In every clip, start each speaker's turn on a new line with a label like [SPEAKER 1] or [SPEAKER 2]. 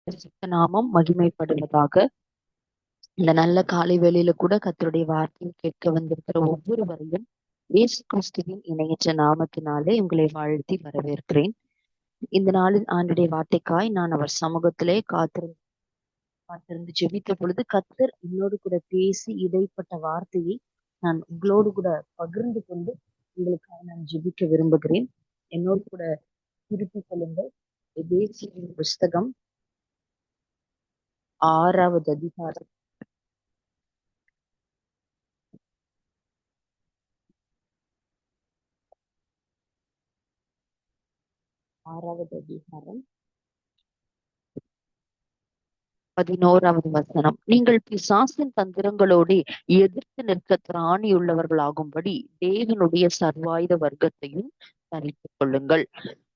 [SPEAKER 1] பரிசுத்த நாமம் மகிமைப்படுவதாக. இந்த நல்ல காலை வேளையில கூட கர்த்தருடைய வார்த்தையை கேட்க வந்திருக்கிற ஒவ்வொருவரையும் இயேசு கிறிஸ்துவின் இணையற்ற நாமத்தினாலே உங்களை வாழ்த்தி வரவேற்கிறேன். இந்த நாளில் ஆண்டுடைய வார்த்தைக்காய் நான் அவர் சமூகத்திலே காத்திருந்து ஜெபித்த பொழுது கர்த்தர் என்னோடு கூட பேசி இடைப்பட்ட வார்த்தையை நான் உங்களோடு கூட பகிர்ந்து கொண்டு உங்களுக்காக நான் ஜெபிக்க விரும்புகிறேன். என்னோடு கூட திருப்பிக் கொள்ளுங்கள். எபேசியரின் புஸ்தகம் 6வது அதிகாரம் 6வது அதிகாரம் 11வது வசனம். நீங்கள் பிசாசின் தந்திரங்களோடு எதிர்த்து நிற்க திராணியுள்ளவர்களாகும்படி தேவனுடைய சர்வாயுத வர்க்கத்தையும் தரித்துக் கொள்ளுங்கள்.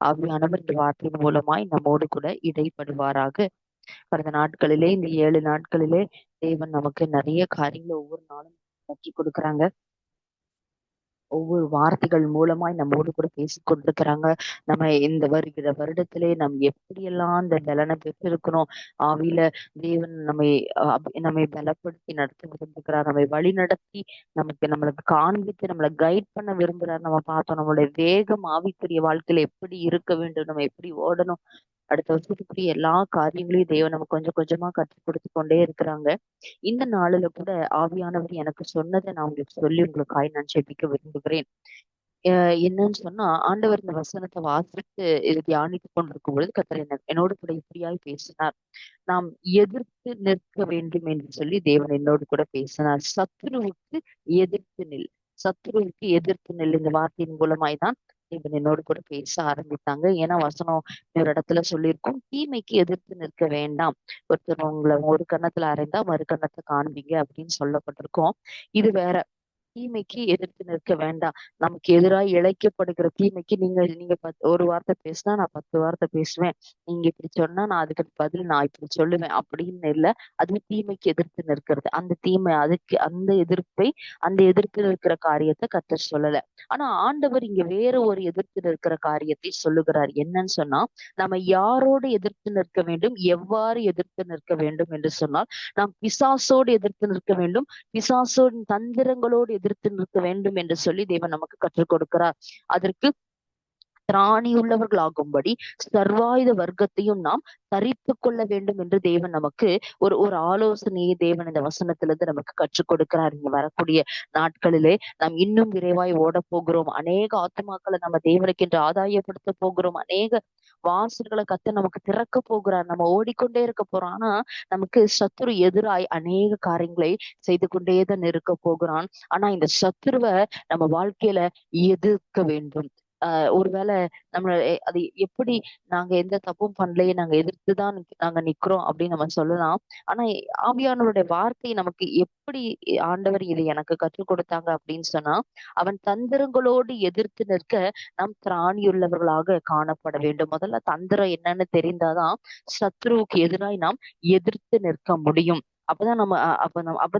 [SPEAKER 1] ஆவியானவர் இந்த வார்த்தையின் மூலமாய் நம்மோடு கூட இடைப்படுவாராக. கடந்த நாட்களிலே, இந்த 7 நாட்களிலே தேவன் நமக்கு நிறைய காரியங்களை ஒவ்வொரு நாளும் கற்றுக் கொடுக்குறாங்க. ஒவ்வொரு வார்த்தைகள் மூலமாய் நம்மோடு கூட பேசிக் கொண்டிருக்கிறாங்க. நம்ம இந்த வருகிற வருடத்திலே நம்ம எப்படியெல்லாம் அந்த பலனை பெற்றிருக்கணும், ஆவியில தேவன் நம்மை பலப்படுத்தி நடத்த விரும்புகிறார், நம்மை வழி நடத்தி நம்மளுக்கு காண்பித்து நம்மளை கைட் பண்ண விரும்புகிறார். நம்ம பார்த்தோம் நம்மளுடைய வேகம் ஆவிக்குரிய வாழ்க்கையில எப்படி இருக்க வேண்டும், நம்ம எப்படி ஓடணும், அடுத்த வருஷத்துக்குரிய எல்லா காரியங்களையும் தேவன் நம்ம கொஞ்சம் கொஞ்சமா கற்றுக் கொடுத்து கொண்டே இருக்கிறாங்க. இந்த நாளில கூட ஆவியானவர் எனக்கு சொன்னதை நான் உங்களுக்கு சொல்லி உங்களுக்காய் நான் ஜெபிக்க விரும்புகிறேன். என்னன்னு சொன்னா, ஆண்டவர் இந்த வசனத்தை வாசித்து இது தியானித்துக் கொண்டிருக்கும் பொழுது கர்த்தர் என்னோடு கூட இப்படியாய் பேசினார். நாம் எதிர்த்து நிற்க வேண்டும் என்று சொல்லி தேவன் என்னோடு கூட பேசினார். சத்துருவுக்கு எதிர்த்து நில், சத்துருவுக்கு எதிர்த்து நில். இந்த வார்த்தையின் மூலமாய் தான் தேவன் என்னோடு கூட பேச ஆரம்பித்தாங்க. ஏன்னா வசனம் ஒரு இடத்துல சொல்லியிருக்கோம், தீமைக்கு எதிர்த்து நிற்க வேண்டாம், ஒருத்தர் உங்களை ஒரு கன்னத்துல அறைந்தா மறு கன்னத்தை காண்பீங்க அப்படின்னு சொல்லப்பட்டிருக்கோம். இது வேற. தீமைக்கு எதிர்த்து நிற்க வேண்டாம். நமக்கு எதிராக இழைக்கப்படுகிற தீமைக்கு நீங்க நீங்க ஒரு வார்த்தை பேசினா நான் 10 வார்த்தை பேசுவேன், நீங்க இப்படி சொன்னா நான் அதுக்கு பதில் நான் இப்படி சொல்லுவேன் அப்படின்னு இல்லை. அது தீமைக்கு எதிர்த்து நிற்கிறது. அந்த தீமை அதுக்கு அந்த எதிர்த்து நிற்கிற காரியத்தை கர்த்தர் சொல்லல. ஆனா ஆண்டவர் இங்க வேற ஒரு எதிர்த்து நிற்கிற காரியத்தை சொல்லுகிறார். என்னன்னு சொன்னா, நம்ம யாரோடு எதிர்த்து நிற்க வேண்டும், எவ்வாறு எதிர்த்து நிற்க வேண்டும் என்று சொன்னால், நாம் பிசாசோடு எதிர்த்து நிற்க வேண்டும், பிசாசோடின் தந்திரங்களோடு எதிர்த்து நிற்க வேண்டும் என்று சொல்லி தேவன் நமக்கு கற்றுக் கொடுக்கிறார். அதற்கு திராணியுள்ளவர்களாகும்படி சர்வாயுத வர்க்கத்தையும் நாம் தரித்து கொள்ள வேண்டும் என்று தேவன் நமக்கு ஒரு ஒரு ஆலோசனையை தேவன் இந்த வசனத்திலிருந்து நமக்கு கற்றுக் கொடுக்கிறார். இங்க வரக்கூடிய நாட்களிலே நாம் இன்னும் விரைவாய் ஓட போகிறோம். அநேக ஆத்துமாக்களை நம்ம தேவனுக்கு என்று ஆதாயப்படுத்த போகிறோம். அநேக வாசல்களை கத்த நமக்கு திறக்க போகிறார். நம்ம ஓடிக்கொண்டே இருக்க போறோம். ஆனா நமக்கு சத்துரு எதிராய் அநேக காரியங்களை செய்து கொண்டேதான் இருக்க போகிறான். ஆனா இந்த சத்துருவை நம்ம வாழ்க்கையில எதிர்க்க வேண்டும். ஒருவேளை அது எப்படி, நாங்க எந்த தப்பும் பண்ணலையே, நாங்க எதிர்த்துதான் நாங்க நிக்கிறோம் அப்படின்னு நம்ம சொல்லலாம். ஆனா ஆவியானவருடைய வார்த்தை நமக்கு எப்படி ஆண்டவர் இதை எனக்கு கற்றுக் கொடுத்தாங்க அப்படின்னு சொன்னா, அவன் தந்திரங்களோடு எதிர்த்து நிற்க நாம் திராணியுள்ளவர்களாக காணப்பட வேண்டும். முதல்ல தந்திரம் என்னன்னு தெரிந்தாதான் சத்ருவுக்கு எதிராய் நாம் எதிர்த்து நிற்க முடியும். அப்பதான்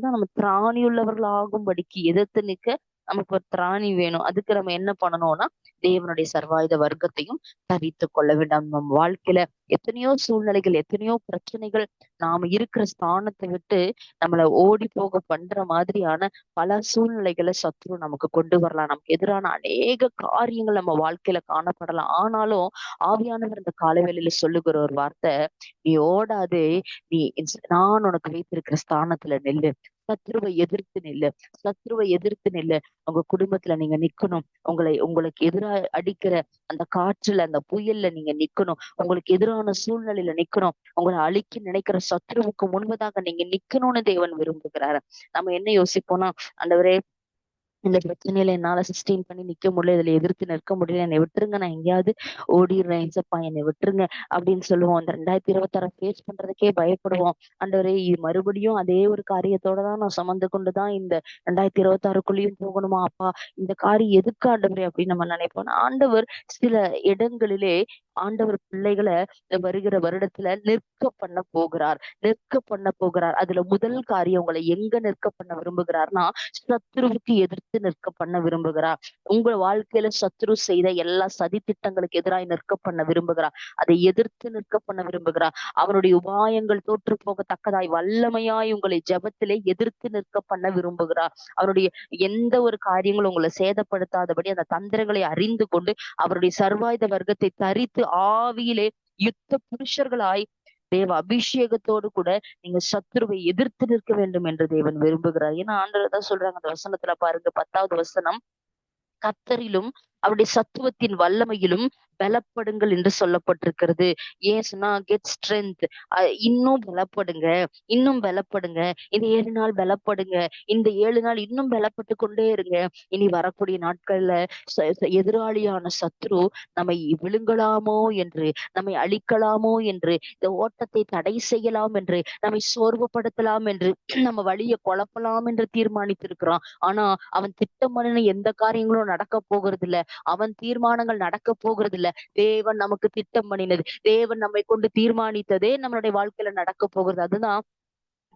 [SPEAKER 1] நம்ம திராணியுள்ளவர்களாகும்படிக்கு எதிர்த்து நிற்க நமக்கு ஒரு திராணி வேணும். அதுக்கு நம்ம என்ன பண்ணணும்னா, தேவனுடைய சர்வாயுத வர்க்கத்தையும் தரித்து கொள்ள வேண்டாம். நம்ம வாழ்க்கையில எத்தனையோ சூழ்நிலைகள், எத்தனையோ பிரச்சனைகள் நாம இருக்கிற ஸ்தானத்தை விட்டு நம்மளை ஓடி போக பண்ற மாதிரியான பல சூழ்நிலைகளை சத்ரு நமக்கு கொண்டு வரலாம். நமக்கு எதிரான அநேக காரியங்கள் நம்ம வாழ்க்கையில காணப்படலாம். ஆனாலும் ஆவியானவர் இந்த காலவேளையில சொல்லுகிற ஒரு வார்த்தை, நீ ஓடாதே, நீ நான் உனக்கு வைத்திருக்கிற ஸ்தானத்துல நெல்லு, சத்ருவை எதிர்த்து நில்லு, சத்ருவை எதிர்த்து நில்லு. உங்க குடும்பத்துல நீங்க நிக்கணும். உங்களுக்கு எதிராக அடிக்கிற அந்த காற்றுல, அந்த புயல்ல நீங்க நிக்கணும். உங்களுக்கு எதிரான சூழ்நிலையில நிக்கணும். உங்களை அழிக்க நினைக்கிற சத்ருவுக்கு முன்பதாக நீங்க நிக்கணும்னு தேவன் விரும்புகிறாரு. நம்ம என்ன யோசிப்போம்னா, ஆண்டவரே இந்த பிரச்சனையில என்னால சஸ்டெயின் பண்ணி நிக்க முடியல, இதுல எதிர்த்து நிற்க முடியல, என்னை விட்டுருங்க, நான் எங்கேயாவது ஓடிடுறேன், ஏசப்பா என்னை விட்டுருங்க அப்படின்னு சொல்லுவோம். அந்த 2026 ஃபேஸ் பண்றதுக்கே பயப்படுவோம். ஆண்டவரே இது மறுபடியும் அதே ஒரு காரியத்தோட தான் நான் சுமந்து கொண்டுதான் இந்த 2026க்குள்ளேயும் போகணுமா அப்பா, இந்த காரியம் எதுக்கு ஆண்டவரே அப்படின்னு நம்ம நினைப்போம். ஆண்டவர் சில இடங்களிலே ஆண்டவர் பிள்ளைகளை வருகிற வருடத்துல நிற்க பண்ண போகிறார். அதுல முதல் காரியம் உங்களை எங்க நிற்க பண்ண விரும்புகிறார்னா, சத்துருவுக்கு எதிர்த்து நிற்க பண்ண விரும்புகிறார். உங்க வாழ்க்கையில சத்துரு செய்த எல்லா சதி திட்டங்களுக்கு எதிராய் நிற்க பண்ண விரும்புகிறார். அதை எதிர்த்து நிற்க பண்ண விரும்புகிறார். அவனுடைய உபாயங்கள் தோற்று போகத்தக்கதாய் வல்லமையாய் உங்களை ஜெபத்திலே எதிர்த்து நிற்க பண்ண விரும்புகிறார். அவருடைய எந்த ஒரு காரியங்களும் உங்களை சேதப்படுத்தாதபடி அந்த தந்திரங்களை அறிந்து கொண்டு அவருடைய சர்வாயுத வர்க்கத்தை தரித்து ஆவியிலே யுத்த புருஷர்களாய் தேவ அபிஷேகத்தோடு கூட நீங்க சத்துருவை எதிர்த்து நிற்க வேண்டும் என்று தேவன் விரும்புகிறார். ஏன்னா ஆண்டவர் தான் சொல்றாங்க அந்த வசனத்துல பாருங்க, 10வது வசனம், கர்த்தரிலும் அவருடைய சத்துவத்தின் வல்லமையிலும் பலப்படுங்கள் என்று சொல்லப்பட்டிருக்கிறது. ஏன் சொன்னா, கெட் ஸ்ட்ரென்த், இன்னும் பலப்படுங்க, இன்னும் பலப்படுங்க, இந்த 7 நாள் பலப்படுங்க, இந்த 7 நாள் இன்னும் பலப்பட்டு கொண்டே இருங்க. இனி வரக்கூடிய நாட்கள்ல எதிராளியான சத்ரு நம்மை விழுங்கலாமோ என்று, நம்மை அழிக்கலாமோ என்று, இந்த ஓட்டத்தை தடை செய்யலாம் என்று, நம்மை சோர்வுபடுத்தலாம் என்று, நம்ம வழியை குழப்பலாம் என்று தீர்மானித்திருக்கிறான். ஆனா அவன் திட்டம் பண்ணின எந்த காரியங்களும் நடக்க போகிறது இல்ல. அவன் தீர்மானங்கள் நடக்க போகிறது இல்ல. தேவன் நமக்கு திட்டம் பண்ணினது, தேவன் நம்மை கொண்டு தீர்மானித்ததே நம்மளுடைய வாழ்க்கையில நடக்க போகிறது. அதுதான்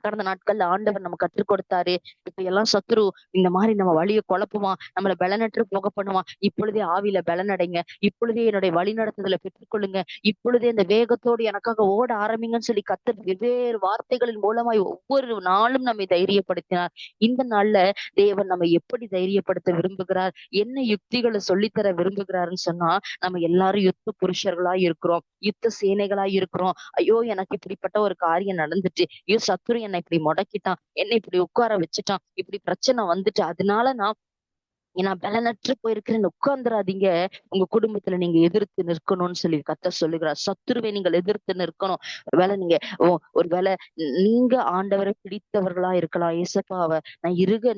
[SPEAKER 1] கடந்த நாட்கள்ல ஆண்டவர் நம்ம கற்றுக் கொடுத்தாரு. இப்ப எல்லாம் சத்துரு இந்த மாதிரி நம்ம வழியை குழப்புவான், நம்மள பலனற்று போக பண்ணுவான். இப்பொழுதே ஆவியில பலனடைங்க, இப்பொழுதே என்னுடைய வழி நடத்துதலை பெற்றுக்கொள்ளுங்க, இப்பொழுதே இந்த வேகத்தோடு எனக்காக ஓட ஆரம்பிங்கன்னு சொல்லி கத்தர் வெவ்வேறு வார்த்தைகளின் மூலமாய் ஒவ்வொரு நாளும் நம்மை தைரியப்படுத்தினார். இந்த நாள்ல தேவன் நம்ம எப்படி தைரியப்படுத்த விரும்புகிறார், என்ன யுக்திகளை சொல்லித்தர விரும்புகிறாருன்னு சொன்னா, நம்ம எல்லாரும் யுத்த புருஷர்களா இருக்கிறோம், யுத்த சேனைகளா இருக்கிறோம். ஐயோ எனக்கு இப்படிப்பட்ட ஒரு காரியம் நடந்துச்சு, ஐயோ சத்துரு என்னை இப்படி முடக்கிட்டான், என்னை இப்படி உட்கார வச்சுட்டான், இப்படி பிரச்சனை வந்துட்டு, அதனால நான் பலனற்று போயிருக்கிறேன்னு உட்கார்ந்துராதீங்க. உங்க குடும்பத்துல நீங்க எதிர்த்து நிற்கணும்னு சொல்லி கர்த்தர் சொல்லுகிறார். சத்துருவை நீங்கள் எதிர்த்து நிற்கணும். ஒருவேளை நீங்க ஒருவேளை நீங்க ஆண்டவரை பிடித்தவர்களா இருக்கலாம். ஏசப்பாவை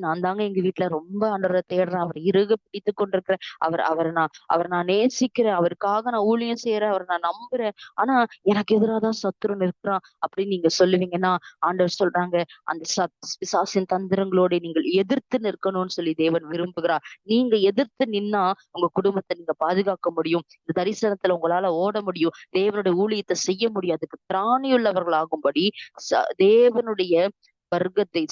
[SPEAKER 1] நான் தாங்க எங்க வீட்டுல ரொம்ப ஆண்டவரை தேடுறேன், அவர் பிடித்து கொண்டிருக்கிறேன், அவர் நான் நேசிக்கிறேன், அவருக்காக நான் ஊழியம் செய்யறேன், அவர் நான் நம்புறேன். ஆனா எனக்கு எதிராதான் சத்துரு நிற்கிறான் அப்படின்னு நீங்க சொல்லுவீங்கன்னா, ஆண்டவர் சொல்றாங்க, அந்த பிசாசின் தந்திரங்களோட நீங்கள் எதிர்த்து நிற்கணும்னு சொல்லி தேவன் விரும்புகிறார். நீங்க எதிர்த்து நின்னா உங்க குடும்பத்தை நீங்க பாதுகாக்க முடியும். இந்த தரிசனத்துல உங்களால ஓட முடியும். தேவனுடைய ஊழியத்தை செய்ய முடியும். அதுக்கு திராணியுள்ளவர்களாகும்படி தேவனுடைய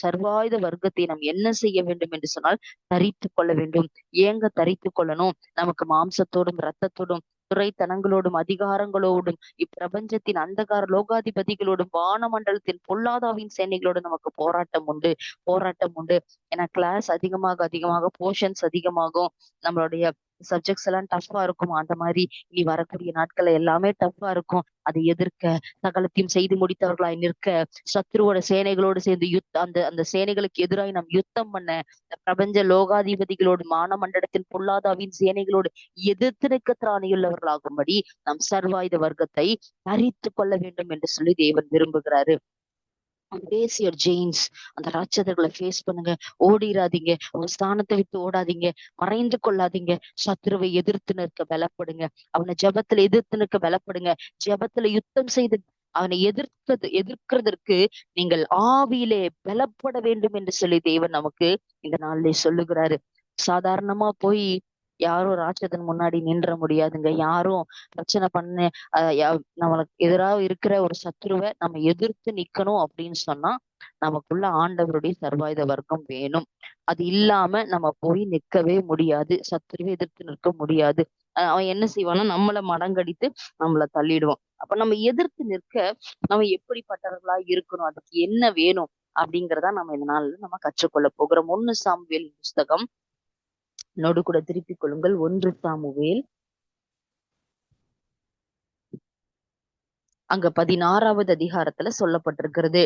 [SPEAKER 1] சர்வாயுத வர்க்கத்தை நாம் என்ன செய்ய வேண்டும் என்று சொன்னால் தரித்து கொள்ள வேண்டும். ஏங்க தரித்து கொள்ளணும்? நமக்கு மாம்சத்தோடும் இரத்தத்தோடும் துரைத்தனங்களோடும் அதிகாரங்களோடும் இப்பிரபஞ்சத்தின் அந்தகார லோகாதிபதிகளோடும் வானமண்டலத்தின் பொல்லாதாவின் சேனைகளோடும் நமக்கு போராட்டம் உண்டு. ஏன்னா கிளாஸ் அதிகமாக போர்ஷன்ஸ் அதிகமாகும், நம்மளுடைய சப்ஜெக்ட்ஸ் எல்லாம் டஃப்பா இருக்கும். அந்த மாதிரி இனி வரக்கூடிய நாட்கள் எல்லாமே டஃப்பா இருக்கும். அதை எதிர்க்க சகலத்தையும் செய்து முடித்தவர்களாய் நிற்க, சத்ருவோட சேனைகளோடு சேர்ந்து அந்த சேனைகளுக்கு எதிராக நாம் யுத்தம் பண்ண, இந்த பிரபஞ்ச லோகாதிபதிகளோடு மானமண்டலத்தின் பொல்லாதாவின் சேனைகளோடு எதிர்த்து நிற்க திராணியுள்ளவர்களாகும்படி நாம் சர்வாயுத வர்க்கத்தை தரித்து கொள்ள வேண்டும் என்று சொல்லி தேவன் விரும்புகிறாரு. Face your Jains. அந்த ராட்சதர்களை ஃபேஸ் பண்ணுங்க. ஓடிராதீங்க, உங்க ஸ்தானத்தை விட்டு ஓடாதீங்க, மறைந்து கொள்ளாதீங்க. சத்ருவை எதிர்த்து நிற்க பலப்படுங்க. அவனை ஜெபத்துல எதிர்த்து நிற்க பலப்படுங்க. ஜெபத்துல யுத்தம் செய்து அவனை எதிர்க்கிறதற்கு நீங்கள் ஆவியிலே பலப்பட வேண்டும் என்று சொல்லி தேவன் நமக்கு இந்த நாளிலே சொல்லுகிறாரு. சாதாரணமா போய் யாரும் ராட்சதன் முன்னாடி நின்ற முடியாதுங்க. யாரும் பிரச்சனை பண்ண நம்மளுக்கு எதிராக இருக்கிற ஒரு சத்ருவை நம்ம எதிர்த்து நிக்கணும் அப்படின்னு சொன்னா நமக்குள்ள ஆண்டவருடைய சர்வாயுத வர்க்கம் வேணும். அது இல்லாம நம்ம போய் நிற்கவே முடியாது, சத்ருவை எதிர்த்து நிற்க முடியாது. அவன் என்ன செய்வான்னா நம்மளை மடங்கடித்து நம்மளை தள்ளிடுவான். அப்ப நம்ம எதிர்த்து நிற்க நம்ம எப்படிப்பட்டவர்களா இருக்கணும், அதுக்கு என்ன வேணும் அப்படிங்கிறதா நம்ம இந்த நாள்ல நம்ம கற்றுக்கொள்ள போகிறோம். 1 சாமுவேல் புஸ்தகம் நோடு கூட திருப்பிக் கொள்ளுங்கள். 1 சாமுவேல் அங்க 16வது அதிகாரத்துல சொல்லப்பட்டிருக்கிறது.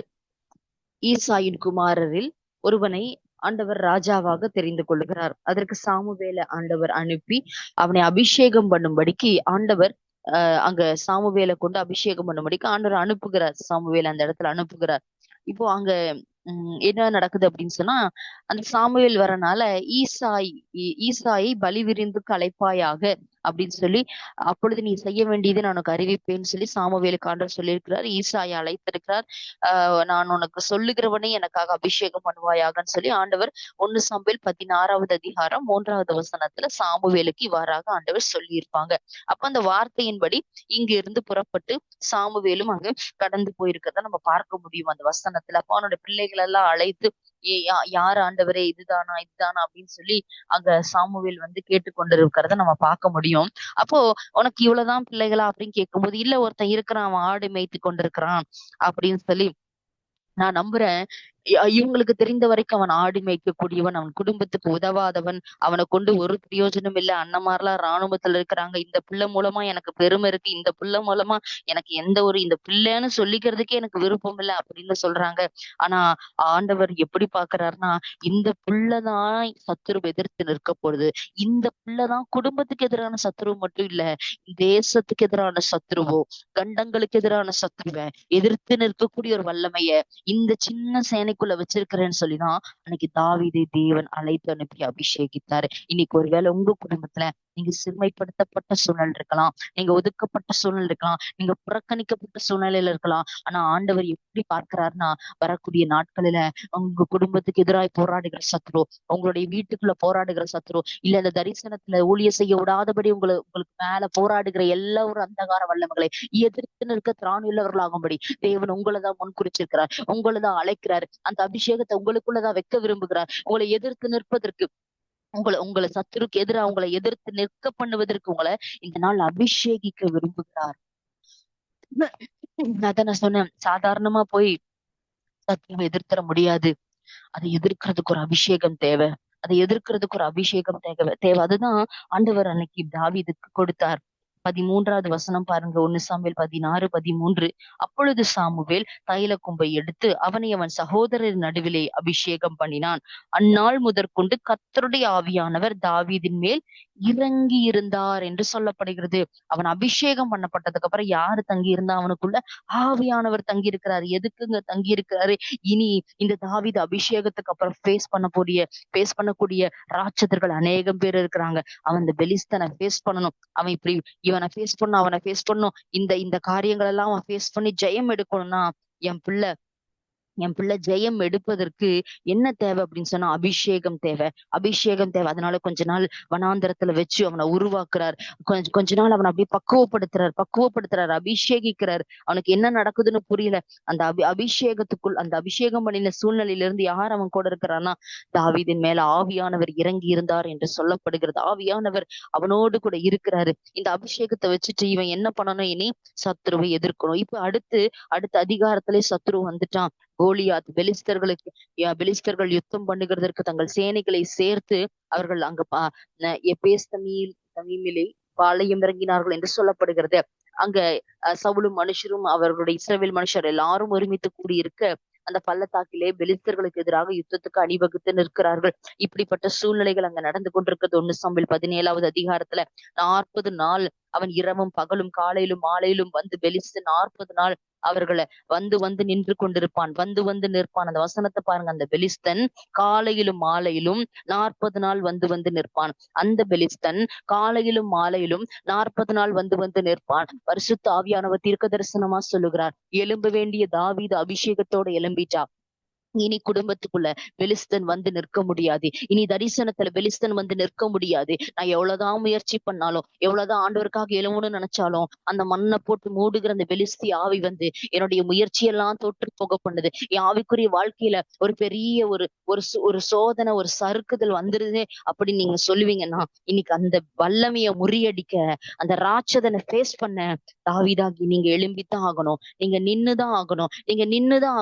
[SPEAKER 1] ஈசாயின் குமாரரில் ஒருவனை ஆண்டவர் ராஜாவாக தெரிந்து கொள்ளுகிறார். அதற்கு சாமுவேலை ஆண்டவர் அனுப்பி அவனை அபிஷேகம் பண்ணும்படிக்கு ஆண்டவர் அங்க சாமுவேலை கொண்டு அபிஷேகம் பண்ணும்படிக்கு ஆண்டவர் அனுப்புகிறார். சாமுவேலை அந்த இடத்துல அனுப்புகிறார். இப்போ அங்க என்ன நடக்குது அப்படின்னு சொன்னா, அந்த சாமுவேல் வரனால ஈசாயை பலி விரிந்து களைப்பாயாக அப்படின்னு சொல்லி, அப்பொழுது நீ செய்ய வேண்டியதை நான் உனக்கு அறிவிப்பேன்னு சொல்லி சாமுவேலுக்கு ஆண்டவர் சொல்லியிருக்கிறார். ஈசாயை அழைத்திருக்கிறார். நான் உனக்கு சொல்லுகிறவனே எனக்காக அபிஷேகம் பண்ணுவாயாகன்னு சொல்லி ஆண்டவர் 1 சாமுவேல் 16வது அதிகாரம் 3வது வசனத்துல சாமுவேலுக்கு இவ்வாறாக ஆண்டவர் சொல்லியிருப்பாங்க. அப்ப அந்த வார்த்தையின்படி இங்க இருந்து புறப்பட்டு சாமுவேலும் அங்க கடந்து போயிருக்கிறத நம்ம பார்க்க முடியும் அந்த வசனத்துல. அப்ப அவனோட பிள்ளைகள் எல்லாம் அழைத்து யார் ஆண்டவரே, இதுதானா இதுதானா அப்படின்னு சொல்லி அங்க சாமுவேல் வந்து கேட்டுக்கொண்டிருக்கிறத நம்ம பார்க்க முடியும். அப்போ உனக்கு இவ்வளவுதான் பிள்ளைகளா அப்படின்னு கேட்கும்போது, இல்ல ஒருத்தன் இருக்கிறான், அவன் ஆடு மேய்த்து கொண்டிருக்கிறான் அப்படின்னு சொல்லி நான் நம்புறேன். இவங்களுக்கு தெரிந்த வரைக்கும் அவன் ஆடு மேய்க்கக்கூடியவன், அவன் குடும்பத்துக்கு உதவாதவன், அவனை கொண்டு ஒரு பிரயோஜனம் இல்ல. அண்ணன்மார்லாம் ராணுவத்துல இருக்கிறாங்க. இந்த பிள்ளை மூலமா எனக்கு பெருமை இருக்கு. இந்த பிள்ளை மூலமா எனக்கு எந்த ஒரு இந்த பிள்ளைன்னு சொல்லிக்கிறதுக்கே எனக்கு விருப்பம் இல்ல அப்படின்னு சொல்றாங்க. ஆனா ஆண்டவர் எப்படி பார்க்கிறாருன்னா, இந்த பிள்ளைதான் சத்துருவை எதிர்த்து நிற்க போகுது. இந்த பிள்ளைதான் குடும்பத்துக்கு எதிரான சத்துருவு மட்டும் இல்ல, தேசத்துக்கு எதிரான சத்துருவோ, கண்டங்களுக்கு எதிரான சத்துருவை எதிர்த்து நிற்கக்கூடிய ஒரு வல்லமைய இந்த சின்ன சேனைக்குள்ள வச்சிருக்கிறேன்னு சொல்லிதான் அன்னைக்கு தாவீதை தேவன் அழைத்து அனுப்பி அபிஷேகித்தாரு. இன்னைக்கு ஒருவேளை உங்க குடும்பத்துல நீங்க சிறுமைப்படுத்தப்பட்ட சூழல் இருக்கலாம், நீங்க ஒதுக்கப்பட்ட சூழல் இருக்கலாம், நீங்க புறக்கணிக்கப்பட்ட சூழ்நிலையில இருக்கலாம். ஆனா ஆண்டவர் எப்படி பார்க்கிறாருன்னா, வரக்கூடிய நாட்களில உங்க குடும்பத்துக்கு எதிராய் போராடுகிற சத்ரு, உங்களுடைய வீட்டுக்குள்ள போராடுகிற சத்ரு, இல்ல இந்த தரிசனத்துல ஊழிய செய்ய விடாதபடி உங்களுக்கு மேல போராடுகிற எல்லா ஒரு அந்தகார வல்லமைகளை எதிர்த்து நிற்க திராணி உள்ளவர்களாகும்படி தேவன் உங்களைதான் முன்குறிச்சிருக்கிறார், உங்களைதான் அழைக்கிறார். அந்த அபிஷேகத்தை உங்களுக்குள்ளதான் வைக்க விரும்புகிறார். உங்களை எதிர்த்து நிற்பதற்கு, உங்களை சத்துருக்கு எதிராக உங்களை எதிர்த்து நிற்க பண்ணுவதற்கு உங்களை இந்த நாள் அபிஷேகிக்க விரும்புகிறார். அதான் நான் சொன்னேன், சாதாரணமா போய் சத்துருவை எதிர்த்தர முடியாது. அதை எதிர்க்கிறதுக்கு ஒரு அபிஷேகம் தேவை. அதை எதிர்க்கிறதுக்கு ஒரு அபிஷேகம் தேவை. அதுதான் ஆண்டவர் அன்னைக்கு தாவீதுக்கு கொடுத்தார். 13வது வசனம் பாருங்க. 1 சாமுவேல் 16:13. அப்பொழுது சாமுவேல் தைல கொம்பை எடுத்து அவனை அவன் சகோதரர் நடுவிலே அபிஷேகம் பண்ணினான். அந்நாள் முதற்கொண்டு கர்த்தருடைய ஆவியானவர் தாவீதின் மேல் இறங்கி இருந்தார் என்று சொல்லப்படுகிறது. அவன் அபிஷேகம் பண்ணப்பட்டதுக்கு அப்புறம் யாரு தங்கி இருந்தா அவனுக்குள்ள? ஆவியானவர் தங்கி இருக்கிறாரு. எதுக்குங்க தங்கி இருக்கிறாரு? இனி இந்த தாவீது அபிஷேகத்துக்கு அப்புறம் ஃபேஸ் பண்ணக்கூடிய ராட்சதர்கள் அநேகம் பேர் இருக்கிறாங்க. அவன் இந்த பெலிஸ்தனை ஃபேஸ் பண்ணணும். அவன் இப்படி இவனை ஃபேஸ் பண்ணும், அவனை ஃபேஸ் பண்ணும். இந்த இந்த காரியங்கள் எல்லாம் அவன் ஃபேஸ் பண்ணி ஜெயம் எடுக்கணும்னா, என் பிள்ளை என் பிள்ளை ஜெயம் எடுப்பதற்கு என்ன தேவை அப்படின்னு சொன்னா அபிஷேகம் தேவை. அதனால கொஞ்ச நாள் வனாந்தரத்துல வச்சு அவனை உருவாக்குறார். கொஞ்ச நாள் அவனை அப்படியே பக்குவப்படுத்துறார், அபிஷேகிக்கிறார். அவனுக்கு என்ன நடக்குதுன்னு புரியல. அந்த அபிஷேகத்துக்குள், அந்த அபிஷேகம் பண்ணின சூழ்நிலையில இருந்து யார் அவன் கூட இருக்கிறான்னா, தாவீதின் மேல ஆவியானவர் இறங்கி இருந்தார் என்று சொல்லப்படுகிறது. ஆவியானவர் அவனோடு கூட இருக்கிறாரு. இந்த அபிஷேகத்தை வச்சுட்டு இவன் என்ன பண்ணணும்? இனி சத்ருவை எதிர்க்கணும். இப்ப அடுத்த அதிகாரத்திலே சத்ரு வந்துட்டான். கோலியாத் பெலிஸ்தர்கள் யுத்தம் பண்ணுகிறதற்கு தங்கள் சேனைகளை சேர்த்து அவர்கள் அங்க எபேஸ் தமீமிலே பாளையம் இறங்கினார்கள் என்று சொல்லப்படுகிறது. அங்க சவுலும் மனுஷரும் அவர்களுடைய இஸ்ரவேல் மனுஷர் எல்லாரும் ஒருமித்து கூடியிருக்க அந்த பள்ளத்தாக்கிலே பெலிஸ்தர்களுக்கு எதிராக யுத்தத்துக்கு அணிவகுத்து நிற்கிறார்கள். இப்படிப்பட்ட சூழ்நிலைகள் அங்க நடந்து கொண்டிருக்கிறது. 1 சாமுவேல் 17வது அதிகாரத்துல 40 நாள் அவன் இரவும் பகலும் காலையிலும் மாலையிலும் வந்து பெலிஸ்து 40 நாள் அவர்களை வந்து நின்று கொண்டிருப்பான், வந்து நிற்பான். அந்த வசனத்தை பாருங்க. அந்த பெலிஸ்தன் காலையிலும் மாலையிலும் 40 நாள் வந்து நிற்பான். அந்த பெலிஸ்தன் காலையிலும் மாலையிலும் 40 நாள் வந்து நிற்பான். பரிசுத்த ஆவியானவர் தீர்க்க தரிசனமா சொல்லுகிறார், எழும்ப வேண்டிய தாவீது அபிஷேகத்தோட எழும்பிட்டா. இனி குடும்பத்துக்குள்ள பெலிஸ்தன் வந்து நிற்க முடியாது. இனி தரிசனத்துல பெலிஸ்தன் வந்து நிற்க முடியாது. நான் எவ்வளவுதான் முயற்சி பண்ணாலும், எவ்வளவுதான் ஆண்டவருக்காக எழுவணும்னு நினைச்சாலும், அந்த மண்ணை போட்டு மூடுகிற அந்த பெலிஸ்தி ஆவி வந்து என்னுடைய முயற்சியெல்லாம் தோற்று போக பண்ணுது. என் ஆவிக்குரிய வாழ்க்கையில ஒரு பெரிய ஒரு சோதனை, ஒரு சறுக்குதல் வந்துருது அப்படின்னு நீங்க சொல்லுவீங்கன்னா, இன்னைக்கு அந்த வல்லமைய முறியடிக்க, அந்த ராட்சதனை ஃபேஸ் பண்ண தாவீதாகி நீங்க எழும்பித்தான் ஆகணும். நீங்க நின்னுதான்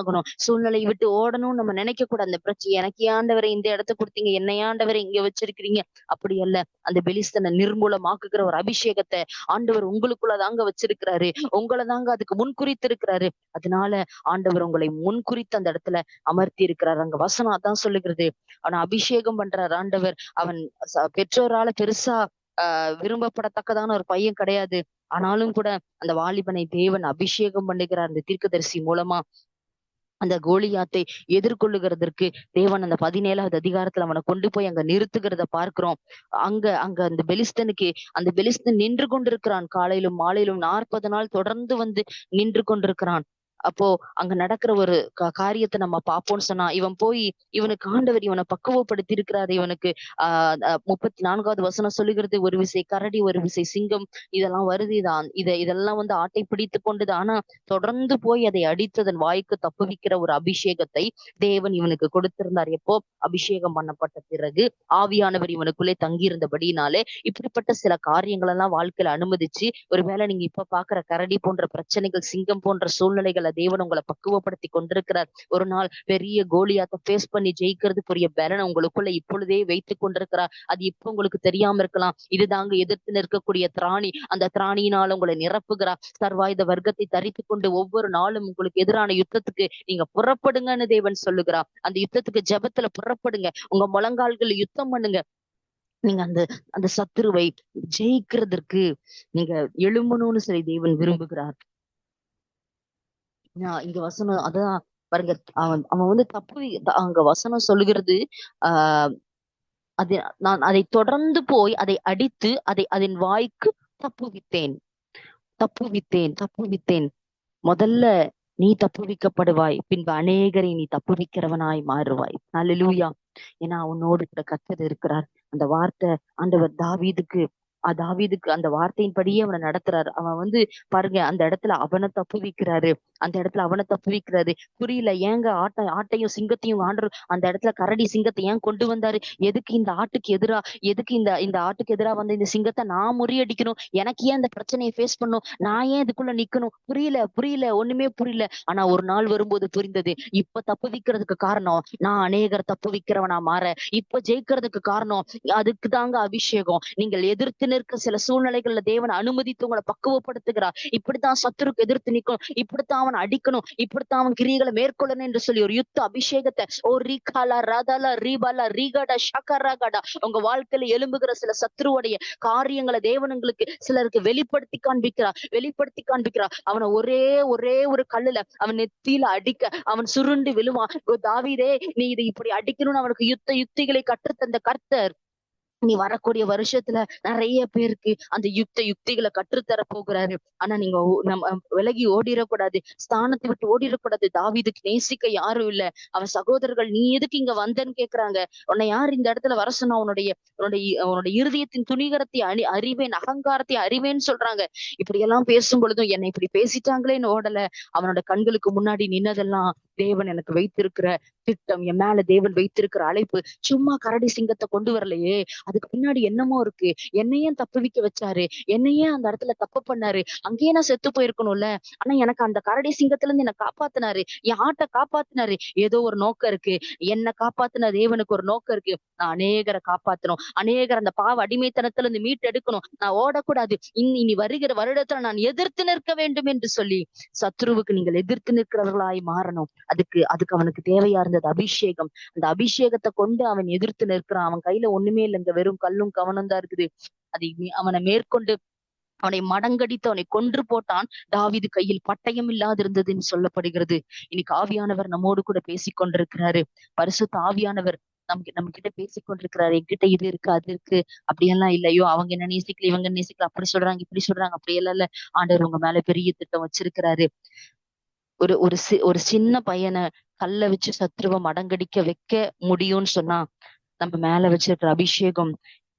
[SPEAKER 1] ஆகணும். சூழ்நிலையை விட்டு ஓடணும் நம்ம நினைக்க கூடாது. அந்த பிரச்சனை எனக்கு ஆண்டவரை இந்த இடத்த கொடுத்தீங்க, என்னை ஆண்டவரை இங்க வச்சிருக்கிறீங்க, அப்படி அல்ல. அந்த பெலிஸ்தனை நிர்மூலமாக்குகிற ஒரு அபிஷேகத்தை ஆண்டவர் உங்களுக்குள்ளதாங்க வச்சிருக்கிறாரு. உங்களை தாங்க அதுக்கு முன்குறித்து இருக்கிறாரு. அதனால ஆண்டவர் உங்களை முன்குறித்து அந்த இடத்துல அமர்த்தி இருக்கிறார். அங்க வசனம் அதான் சொல்லுகிறது. அவனை அபிஷேகம் பண்றார் ஆண்டவர். அவன் பெற்றோரால பெருசா விரும்பப்படத்தக்கதான ஒரு பையன் கிடையாது. ஆனாலும் கூட அந்த வாலிபனை தேவன் அபிஷேகம் பண்ணுகிறார் அந்த தீர்க்கதரிசி மூலமா. அந்த கோலியாத்தை எதிர்கொள்ளுகிறதற்கு தேவன் அந்த 17வது அதிகாரத்துல அவனை கொண்டு போய் அங்க நிறுத்துகிறத பார்க்கிறோம். அங்க அங்க அந்த பெலிஸ்தன் நின்று கொண்டிருக்கிறான். காலையிலும் மாலையிலும் 40 நாள் தொடர்ந்து வந்து நின்று கொண்டிருக்கிறான். அப்போ அங்க நடக்கிற ஒரு காரியத்தை நம்ம பார்ப்போம்னு சொன்னா, இவன் போய் இவனுக்கு ஆண்டவர் இவனை பக்குவப்படுத்தி இருக்கிறாரு. இவனுக்கு 34வது வசனம் சொல்லுகிறது, ஒரு விசை கரடி, ஒரு விசை சிங்கம் இதெல்லாம் வருது. இதெல்லாம் வந்து ஆட்டை பிடித்து கொண்டது. ஆனா தொடர்ந்து போய் அதை அடித்ததன் வாய்க்கு தப்புவிக்கிற ஒரு அபிஷேகத்தை தேவன் இவனுக்கு கொடுத்திருந்தார். எப்போ அபிஷேகம் பண்ணப்பட்ட பிறகு ஆவியானவர் இவனுக்குள்ளே தங்கியிருந்தபடினாலே இப்படிப்பட்ட சில காரியங்கள் எல்லாம் வாழ்க்கையில அனுமதிச்சு, ஒருவேளை நீங்க இப்ப பாக்குற கரடி போன்ற பிரச்சனைகள், சிங்கம் போன்ற சூழ்நிலைகளை தேவன் உங்களை பக்குவப்படுத்தி கொண்டிருக்கிறார். ஒரு நாள் பெரிய கோலியாத்தை ஃபேஸ் பண்ணி ஜெயிக்கிறதுக்குரிய பலனை உங்களுக்குள்ள இப்பொழுதே வைத்துக் கொண்டிருக்கிறார். அது இப்ப உங்களுக்கு தெரியாம இருக்கலாம். இதுதாங்க எதிர்த்து நிற்கக்கூடிய திராணி. அந்த திராணியினால உங்களை நிரப்புகிறார். சர்வாயுத வர்க்கத்தை தரித்து கொண்டு ஒவ்வொரு நாளும் உங்களுக்கு எதிரான யுத்தத்துக்கு நீங்க புறப்படுங்கன்னு தேவன் சொல்லுகிறார். அந்த யுத்தத்துக்கு ஜெபத்துல புறப்படுங்க. உங்க முழங்கால்கள் யுத்தம் பண்ணுங்க. நீங்க அந்த அந்த சத்துருவை ஜெயிக்கிறதற்கு நீங்க எழும்பணும்னு சொல்லி தேவன் விரும்புகிறார். இங்க வசனம் அதான் பாருங்க. அவன் அவன் வந்து அங்க வசனம் சொல்லுகிறது. ஆஹ் அது நான் அதை தொடர்ந்து போய் அதை அடித்து அதன் வாய்க்கு தப்புவித்தேன் தப்புவித்தேன் தப்புவித்தேன். முதல்ல நீ தப்புவிக்கப்படுவாய், பின்பு அநேகரை நீ தப்புவிக்கிறவனாய் மாறுவாய். அல்லேலூயா. ஏன்னா உன்னோடு கூட கர்த்தர் இருக்கிறார். அந்த வார்த்தை ஆண்டவர் தாவீதுக்கு அந்த வார்த்தையின்படியே அவனை நடத்துறாரு. அவன் வந்து பாருங்க, அந்த இடத்துல அவனை தப்புவிக்கிறாரு. புரியல, ஏங்க ஆட்டையும் சிங்கத்தையும் ஆண்டவர் அந்த இடத்துல கரடி சிங்கத்தை ஏன் கொண்டு வந்தாரு? எதுக்கு இந்த ஆட்டுக்கு எதிரா வந்த இந்த சிங்கத்தை நான் முறியடிக்கணும்? எனக்கு ஏன் இந்த பிரச்சனையை ஃபேஸ் பண்ணும்? நான் ஏன் இதுக்குள்ள நிக்கணும்? புரியல, ஒண்ணுமே புரியல. ஆனா ஒரு நாள் வரும்போது புரிந்தது. இப்ப தப்புவிக்கிறதுக்கு காரணம் நான் அநேகர் தப்புவிக்கிறவனா மாற, இப்ப ஜெயிக்கிறதுக்கு காரணம் அதுக்கு தாங்க அபிஷேகம். நீங்கள் எதிர்த்து நிற்க சில சூழ்நிலைகள்ல தேவன் அனுமதித்து உங்களை பக்குவப்படுத்துகிறார். இப்படித்தான் சத்துருக்கு எதிர்த்து நிக்கணும், இப்படித்தான் அவன் அடிக்கணும், இப்படித்தான் அவன் கிரியைகளை மேற்கொள்ளணும் என்று சொல்லி ஒரு யுத்த அபிஷேகத்தை உங்க வாழ்க்கையில எழும்புகிற சில சத்துருவுடைய காரியங்களை தேவன் உங்களுக்கு சிலருக்கு வெளிப்படுத்தி காண்பிக்கிறார். அவனை ஒரே ஒரு கல்லுல அவன் நெத்தியில அடிக்க அவன் சுருண்டு விழுவான். தாவீதே, நீ இதை இப்படி அடிக்கணும்னு அவனுக்கு யுத்திகளை கற்றுத்தந்த கர்த்தர் நீ வரக்கூடிய வருஷத்துல நிறைய பேருக்கு அந்த யுக்திகளை கற்றுத்தர போகிறாரு. ஆனா நீங்க நம்ம விலகி ஓடிடக்கூடாது, ஸ்தானத்தை விட்டு ஓடிடக்கூடாது. தாவீதுக்கு நேசிக்க யாரும் இல்ல. அவன் சகோதரர்கள், நீ எதுக்கு இங்க வந்தன்னு கேக்குறாங்க. உன்னை யார் இந்த இடத்துல வர சொன்னா? உன்னுடைய இருதயத்தின் துணிகரத்தை அறிவேன், அகங்காரத்தை அறிவேன்னு சொல்றாங்க. இப்படி எல்லாம் பேசும் பொழுதும் என்னை இப்படி பேசிட்டாங்களேன்னு ஓடல. அவனோட கண்களுக்கு முன்னாடி நின்னதெல்லாம் தேவன் எனக்கு வைத்திருக்கிற திட்டம், என் மேல தேவன் வைத்திருக்கிற அழைப்பு. சும்மா கரடி சிங்கத்தை கொண்டு வரலையே, அதுக்கு பின்னாடி என்னமோ இருக்கு. என்னையும் தப்புவிக்க வச்சாரு, என்னையும் அந்த இடத்துல தப்பு பண்ணாரு. அங்கேயே நான் செத்து போயிருக்கணும்ல. ஆனா எனக்கு அந்த கரடி சிங்கத்துல இருந்து என்னை காப்பாத்தினாரு, என் ஆட்டை காப்பாத்தினாரு. ஏதோ ஒரு நோக்கம் இருக்கு. என்னை காப்பாத்தின தேவனுக்கு ஒரு நோக்கம் இருக்கு. நான் அநேகரை காப்பாத்தணும், அநேகர் அந்த பாவ அடிமைத்தனத்துல இருந்து மீட்டு எடுக்கணும். நான் ஓடக்கூடாது. இனி வருகிற வருடத்துல நான் எதிர்த்து நிற்க வேண்டும் என்று சொல்லி சத்ருவுக்கு நீங்கள் எதிர்த்து நிற்கிறவர்களாய் மாறணும். அதுக்கு அவனுக்கு தேவையா இருந்தது அபிஷேகம். அந்த அபிஷேகத்தை கொண்டு அவன் எதிர்த்து நிற்கிறான். அவன் கையில ஒண்ணுமே இல்லைங்க, வெறும் கல்லும் கவனம் தான் இருக்குது. அதை அவனை மேற்கொண்டு அவனை மடங்கடித்து அவனை கொன்று போட்டான். தாவீது கையில் பட்டயம் இல்லாதிருந்ததுன்னு சொல்லப்படுகிறது. இன்னைக்கு ஆவியானவர் நம்மோடு கூட பேசிக் கொண்டிருக்கிறாரு. பரிசுத்த ஆவியானவர் நம்ம கிட்ட பேசிக் கொண்டிருக்கிறாரு. என்கிட்ட இது இருக்கு, அது இருக்கு, அப்படியெல்லாம் இல்லையோ, அவங்க என்ன நேசிக்கல, இவங்க நேசிக்கல, அப்படி சொல்றாங்க, இப்படி சொல்றாங்க, அப்படியெல்லாம் இல்ல. ஆண்டவர் உங்க மேல பெரிய திட்டம் வச்சிருக்கிறாரு. ஒரு சின்ன பையனை கல்ல வச்சு சத்ருவ மடங்கடிக்க வைக்க முடியும்னு சொன்னா, நம்ம மேல வச்சிருக்கிற அபிஷேகம்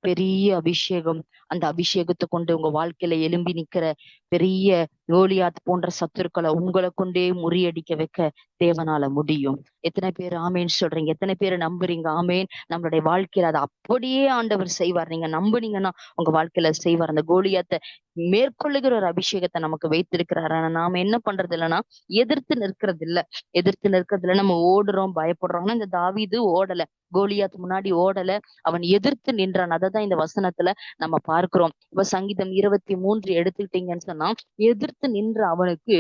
[SPEAKER 1] பெரிய அபிஷேகம். அந்த அபிஷேகத்தை கொண்டு உங்க வாழ்க்கையில எழும்பி நிக்கிற பெரிய கோலியாத் போன்ற சத்துருக்களை உங்களை கொண்டே முறியடிக்க வைக்க தேவனால முடியும். எத்தனை பேர் ஆமேன்னு சொல்றீங்க? எத்தனை பேர் நம்புறீங்க? ஆமேன். நம்மளுடைய வாழ்க்கையில அதை அப்படியே ஆண்டவர் செய்வார். நீங்க நம்புனீங்கன்னா உங்க வாழ்க்கையில செய்வார். அந்த கோலியாத்தை மேற்கொள்ளுகிற ஒரு அபிஷேகத்தை நமக்கு வைத்திருக்கிறார். ஆனா நாம என்ன பண்றது இல்லைன்னா எதிர்த்து நிற்கிறது இல்ல. நம்ம ஓடுறோம், பயப்படுறோம். ஆனா இந்த தாவீது ஓடல, கோலியாத் முன்னாடி ஓடல, அவன் எதிர்த்து நின்றான். அததான் இந்த வசனத்துல நம்ம பார்க்கிறோம். இப்ப சங்கீதம் 23 எடுத்துக்கிட்டீங்கன்னு சொன்னா, எதிர்த்து நின்ற அவனுக்கு